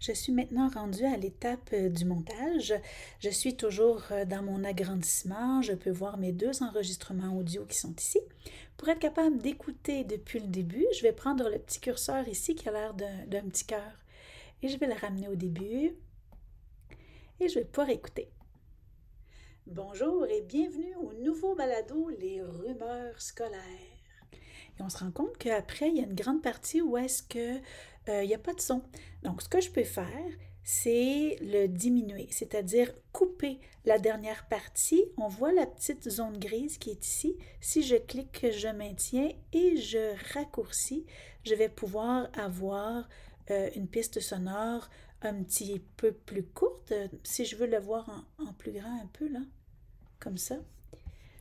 Je suis maintenant rendue à l'étape du montage. Je suis toujours dans mon agrandissement. Je peux voir mes deux enregistrements audio qui sont ici. Pour être capable d'écouter depuis le début, je vais prendre le petit curseur ici qui a l'air d'un petit cœur et je vais le ramener au début et je vais pouvoir écouter. Bonjour et bienvenue au nouveau balado Les rumeurs scolaires. Et on se rend compte qu'après, il y a une grande partie où est-ce que il n'y a pas de son. Donc, ce que je peux faire, c'est le diminuer, c'est-à-dire couper la dernière partie. On voit la petite zone grise qui est ici. Si je clique, je maintiens et je raccourcis, je vais pouvoir avoir une piste sonore un petit peu plus courte. Si je veux le voir en plus grand un peu, là, comme ça.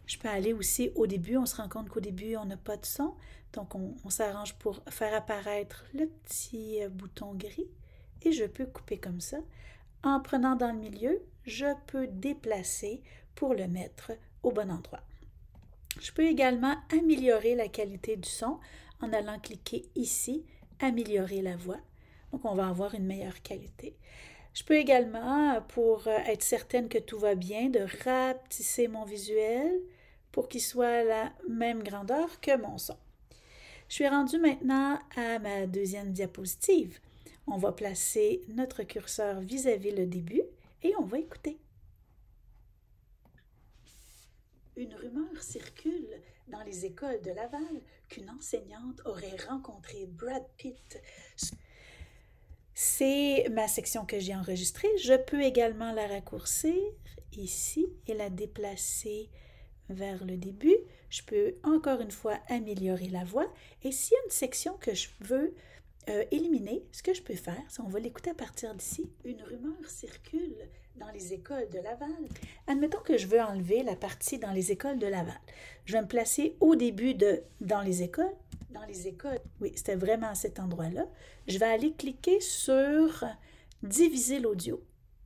Je peux aller aussi au début, on se rend compte qu'au début, on n'a pas de son. Donc, on s'arrange pour faire apparaître le petit bouton gris et je peux couper comme ça. En prenant dans le milieu, je peux déplacer pour le mettre au bon endroit. Je peux également améliorer la qualité du son en allant cliquer ici, améliorer la voix. Donc, on va avoir une meilleure qualité. Je peux également, pour être certaine que tout va bien, de rapetisser mon visuel pour qu'il soit à la même grandeur que mon son. Je suis rendue maintenant à ma deuxième diapositive. On va placer notre curseur vis-à-vis le début et on va écouter. Une rumeur circule dans les écoles de Laval qu'une enseignante aurait rencontré Brad Pitt. C'est ma section que j'ai enregistrée. Je peux également la raccourcir ici et la déplacer vers le début. Je peux encore une fois améliorer la voix. Et s'il y a une section que je veux éliminer, ce que je peux faire, c'est on va l'écouter à partir d'ici. Une rumeur circule dans les écoles de Laval. Admettons que je veux enlever la partie dans les écoles de Laval. Je vais me placer au début de dans les écoles. Dans les écoles. Oui, c'était vraiment à cet endroit-là. Je vais aller cliquer sur diviser l'audio.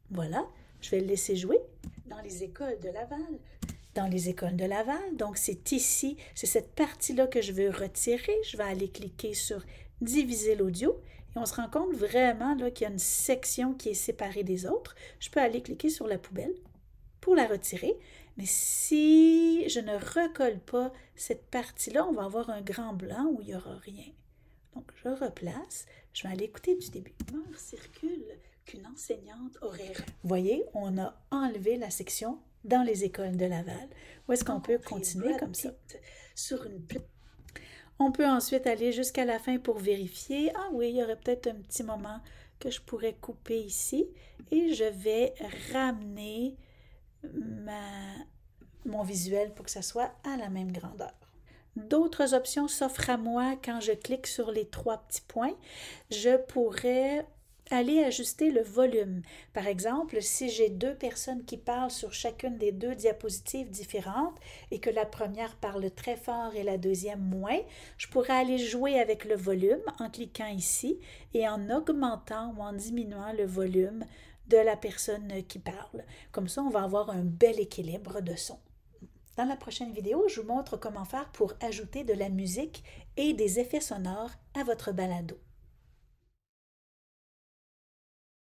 Voilà, je vais le laisser jouer. Dans les écoles de Laval. Dans les écoles de Laval. Donc, c'est ici, c'est cette partie-là que je veux retirer. Je vais aller cliquer sur diviser l'audio et on se rend compte vraiment là, qu'il y a une section qui est séparée des autres. Je peux aller cliquer sur la poubelle pour la retirer. Mais si je ne recolle pas cette partie-là, on va avoir un grand blanc où il n'y aura rien. Donc, je replace. Je vais aller écouter du début. Rumeur circule qu'une enseignante aurait... Vous voyez, on a enlevé la section dans les écoles de Laval. Où est-ce qu'on peut continuer comme ça? Sur une... On peut ensuite aller jusqu'à la fin pour vérifier. Ah oui, il y aurait peut-être un petit moment que je pourrais couper ici. Et je vais ramener mon visuel pour que ça soit à la même grandeur. D'autres options s'offrent à moi quand je clique sur les trois petits points. Je pourrais aller ajuster le volume. Par exemple, si j'ai deux personnes qui parlent sur chacune des deux diapositives différentes et que la première parle très fort et la deuxième moins, je pourrais aller jouer avec le volume en cliquant ici et en augmentant ou en diminuant le volume de la personne qui parle. Comme ça, on va avoir un bel équilibre de son. Dans la prochaine vidéo, je vous montre comment faire pour ajouter de la musique et des effets sonores à votre balado.